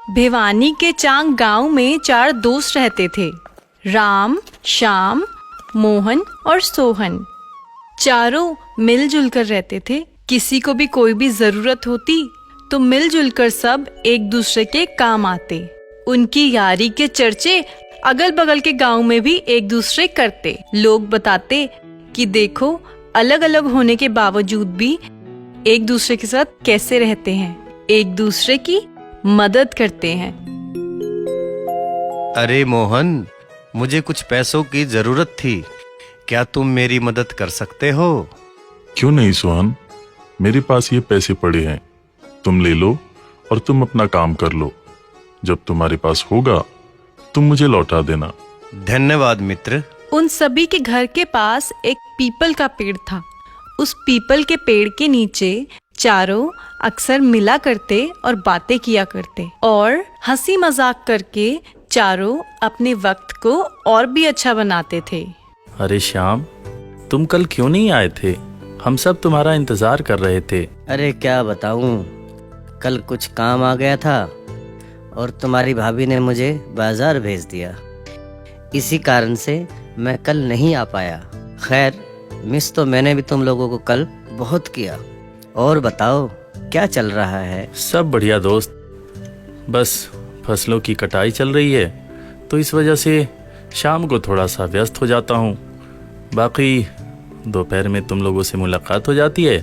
भिवानी के चांग गांव में 4 दोस्त रहते थे, राम, श्याम, मोहन और सोहन। चारों मिलजुल कर रहते थे। किसी को भी कोई भी जरूरत होती तो मिलजुल कर सब एक दूसरे के काम आते। उनकी यारी के चर्चे अगल बगल के गांव में भी एक दूसरे करते। लोग बताते कि देखो, अलग अलग होने के बावजूद भी एक दूसरे के साथ कैसे रहते हैं, एक दूसरे की मदद करते हैं। अरे मोहन, मुझे कुछ पैसों की जरूरत थी, क्या तुम मेरी मदद कर सकते हो? क्यों नहीं सोहन, मेरे पास ये पैसे पड़े हैं, तुम ले लो और तुम अपना काम कर लो। जब तुम्हारे पास होगा तुम मुझे लौटा देना। धन्यवाद मित्र। उन सभी के घर के पास एक पीपल का पेड़ था। उस पीपल के पेड़ के नीचे चारों अक्सर मिला करते और बातें किया करते और हंसी मजाक करके चारों अपने वक्त को और भी अच्छा बनाते थे। अरे श्याम, तुम कल क्यों नहीं आए थे? हम सब तुम्हारा इंतजार कर रहे थे। अरे क्या बताऊं, कल कुछ काम आ गया था और तुम्हारी भाभी ने मुझे बाजार भेज दिया। इसी कारण से मैं कल नहीं आ पाया। खैर, मिस तो मैंने भी तुम लोगों को कल बहुत किया। और बताओ, क्या चल रहा है? सब बढ़िया दोस्त, बस फसलों की कटाई चल रही है तो इस वजह से शाम को थोड़ा सा व्यस्त हो जाता हूँ। बाकी दोपहर में तुम लोगों से मुलाकात हो जाती है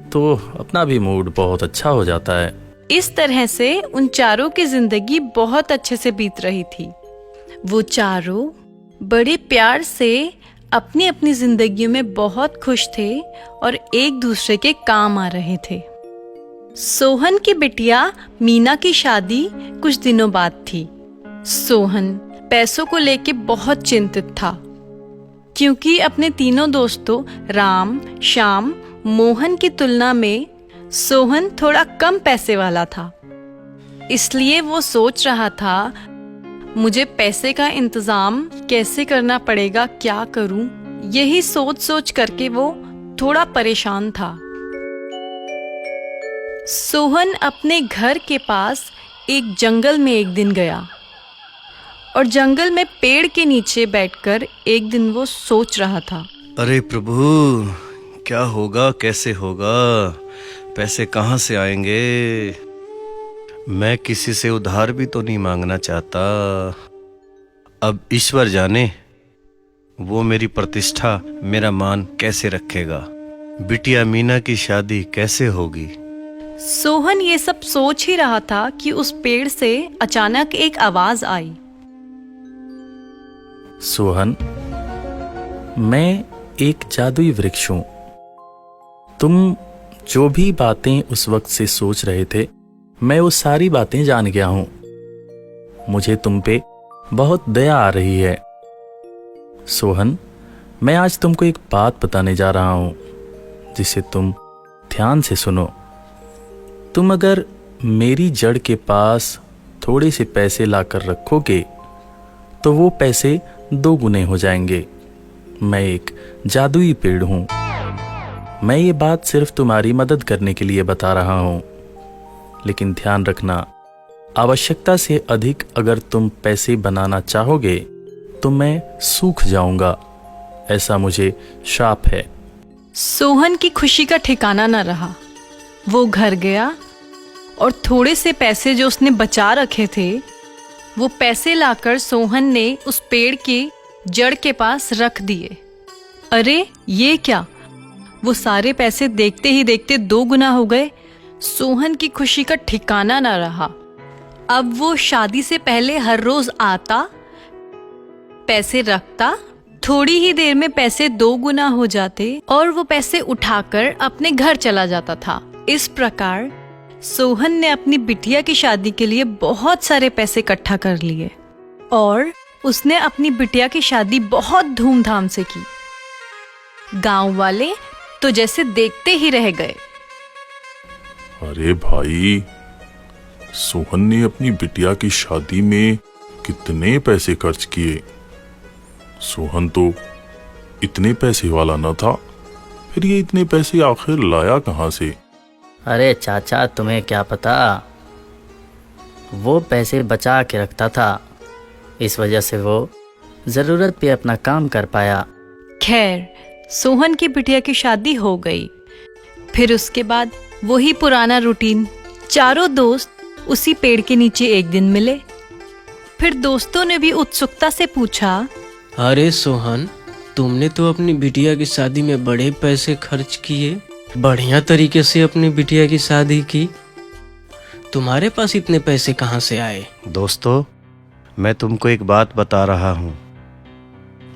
तो अपना भी मूड बहुत अच्छा हो जाता है। इस तरह से उन चारों की जिंदगी बहुत अच्छे से बीत रही थी। वो चारों बड़े प्यार से अपनी अपनी जिंदगी में बहुत खुश थे और एक दूसरे के काम आ रहे थे। सोहन की बिटिया मीना की शादी कुछ दिनों बाद थी। सोहन पैसों को लेके बहुत चिंतित था, क्योंकि अपने तीनों दोस्तों राम, श्याम, मोहन की तुलना में सोहन थोड़ा कम पैसे वाला था। इसलिए वो सोच रहा था, मुझे पैसे का इंतजाम कैसे करना पड़ेगा, क्या करूं? यही सोच सोच करके वो थोड़ा परेशान था। सोहन अपने घर के पास एक जंगल में एक दिन गया और जंगल में पेड़ के नीचे बैठकर एक दिन वो सोच रहा था, अरे प्रभु, क्या होगा, कैसे होगा, पैसे कहाँ से आएंगे? मैं किसी से उधार भी तो नहीं मांगना चाहता। अब ईश्वर जाने वो मेरी प्रतिष्ठा, मेरा मान कैसे रखेगा। बिटिया मीना की शादी कैसे होगी? सोहन ये सब सोच ही रहा था कि उस पेड़ से अचानक एक आवाज आई। सोहन, मैं एक जादुई वृक्ष हूं। तुम जो भी बातें उस वक्त से सोच रहे थे, मैं वो सारी बातें जान गया हूं। मुझे तुम पे बहुत दया आ रही है। सोहन, मैं आज तुमको एक बात बताने जा रहा हूं, जिसे तुम ध्यान से सुनो। तुम अगर मेरी जड़ के पास थोड़े से पैसे लाकर रखोगे तो वो पैसे 2 गुने हो जाएंगे। मैं एक जादुई पेड़ हूं। मैं ये बात सिर्फ तुम्हारी मदद करने के लिए बता रहा हूं, लेकिन ध्यान रखना, आवश्यकता से अधिक अगर तुम पैसे बनाना चाहोगे तो मैं सूख जाऊंगा, ऐसा मुझे श्राप है। सोहन की खुशी का ठिकाना न रहा। वो घर गया और थोड़े से पैसे जो उसने बचा रखे थे, वो पैसे लाकर सोहन ने उस पेड़ की जड़ के पास रख दिए। अरे ये क्या, वो सारे पैसे देखते ही देखते 2 गुना हो गए। सोहन की खुशी का ठिकाना ना रहा। अब वो शादी से पहले हर रोज आता, पैसे रखता, थोड़ी ही देर में पैसे 2 गुना हो जाते और वो पैसे उठाकर अपने घर चला जाता था। इस प्रकार सोहन ने अपनी बिटिया की शादी के लिए बहुत सारे पैसे इकट्ठा कर लिए और उसने अपनी बिटिया की शादी बहुत धूमधाम से की। गांव वाले तो जैसे देखते ही रह गए। अरे भाई, सोहन ने अपनी बिटिया की शादी में कितने पैसे खर्च किए। सोहन तो इतने पैसे वाला न था, फिर ये इतने पैसे आखिर लाया कहां से? अरे चाचा, तुम्हें क्या पता, वो पैसे बचा के रखता था, इस वजह से वो ज़रूरत पे अपना काम कर पाया। खैर, सोहन की बिटिया की शादी हो गई। फिर उसके बाद वही पुराना रूटीन। चारों दोस्त उसी पेड़ के नीचे एक दिन मिले। फिर दोस्तों ने भी उत्सुकता से पूछा, अरे सोहन, तुमने तो अपनी बिटिया की शादी में बड़े पैसे खर्च किए, बढ़िया तरीके से अपनी बिटिया की शादी की। तुम्हारे पास इतने पैसे कहाँ से आए? दोस्तों, मैं तुमको एक बात बता रहा हूँ।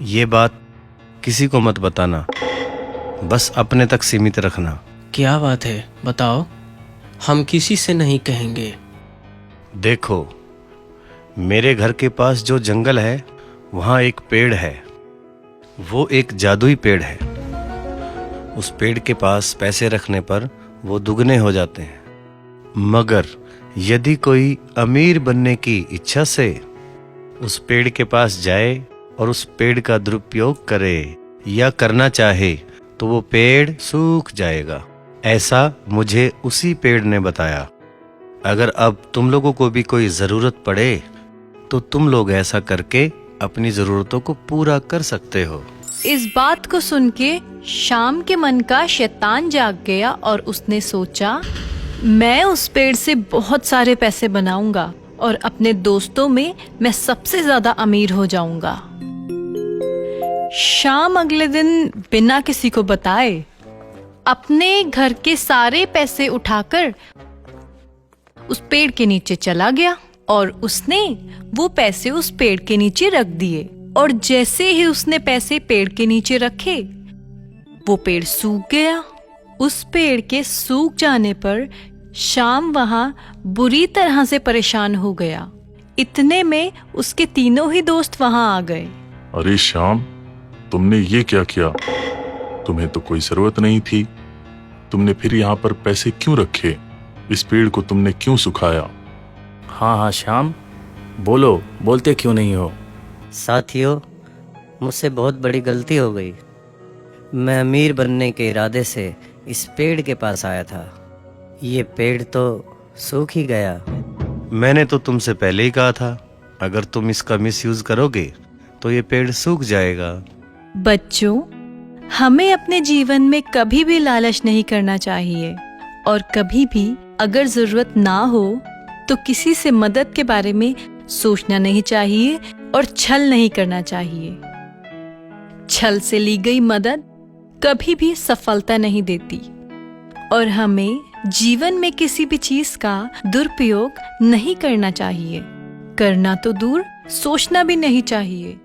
ये बात किसी को मत बताना, बस अपने तक सीमित रखना। क्या बात है, बताओ, हम किसी से नहीं कहेंगे। देखो, मेरे घर के पास जो जंगल है वहाँ एक पेड़ है। वो एक जादुई पेड़ है। उस पेड़ के पास पैसे रखने पर वो दुगने हो जाते हैं। मगर यदि कोई अमीर बनने की इच्छा से उस पेड़ के पास जाए और उस पेड़ का दुरुपयोग करे या करना चाहे तो वो पेड़ सूख जाएगा। ऐसा मुझे उसी पेड़ ने बताया। अगर अब तुम लोगों को भी कोई ज़रूरत पड़े तो तुम लोग ऐसा करके अपनी ज़रूरतों को पूरा कर सकते हो। इस बात को सुन के शाम के मन का शैतान जाग गया और उसने सोचा, मैं उस पेड़ से बहुत सारे पैसे बनाऊंगा और अपने दोस्तों में मैं सबसे ज्यादा अमीर हो जाऊंगा। शाम अगले दिन बिना किसी को बताए अपने घर के सारे पैसे उठाकर उस पेड़ के नीचे चला गया और उसने वो पैसे उस पेड़ के नीचे रख दिए। और जैसे ही उसने पैसे पेड़ के नीचे रखे, वो पेड़ सूख गया। उस पेड़ के सूख जाने पर शाम वहां बुरी तरह से परेशान हो गया। इतने में उसके तीनों ही दोस्त वहां आ गए। अरे श्याम, तुमने ये क्या किया? तुम्हें तो कोई जरूरत नहीं थी। तुमने फिर यहाँ पर पैसे क्यों रखे? इस पेड़ को तुमने क्यों सुखाया? हाँ हाँ श्याम, बोलो, बोलते क्यों नहीं हो? साथियों, मुझसे बहुत बड़ी गलती हो गई। मैं अमीर बनने के इरादे से इस पेड़ के पास आया था। ये पेड़ तो सूख ही गया। मैंने तो तुमसे पहले ही कहा था, अगर तुम इसका मिसयूज करोगे तो ये पेड़ सूख जाएगा। बच्चों, हमें अपने जीवन में कभी भी लालच नहीं करना चाहिए और कभी भी अगर जरूरत ना हो तो किसी से मदद के बारे में सोचना नहीं चाहिए और छल नहीं करना चाहिए। छल से ली गई मदद कभी भी सफलता नहीं देती और हमें जीवन में किसी भी चीज का दुरुपयोग नहीं करना चाहिए। करना तो दूर, सोचना भी नहीं चाहिए।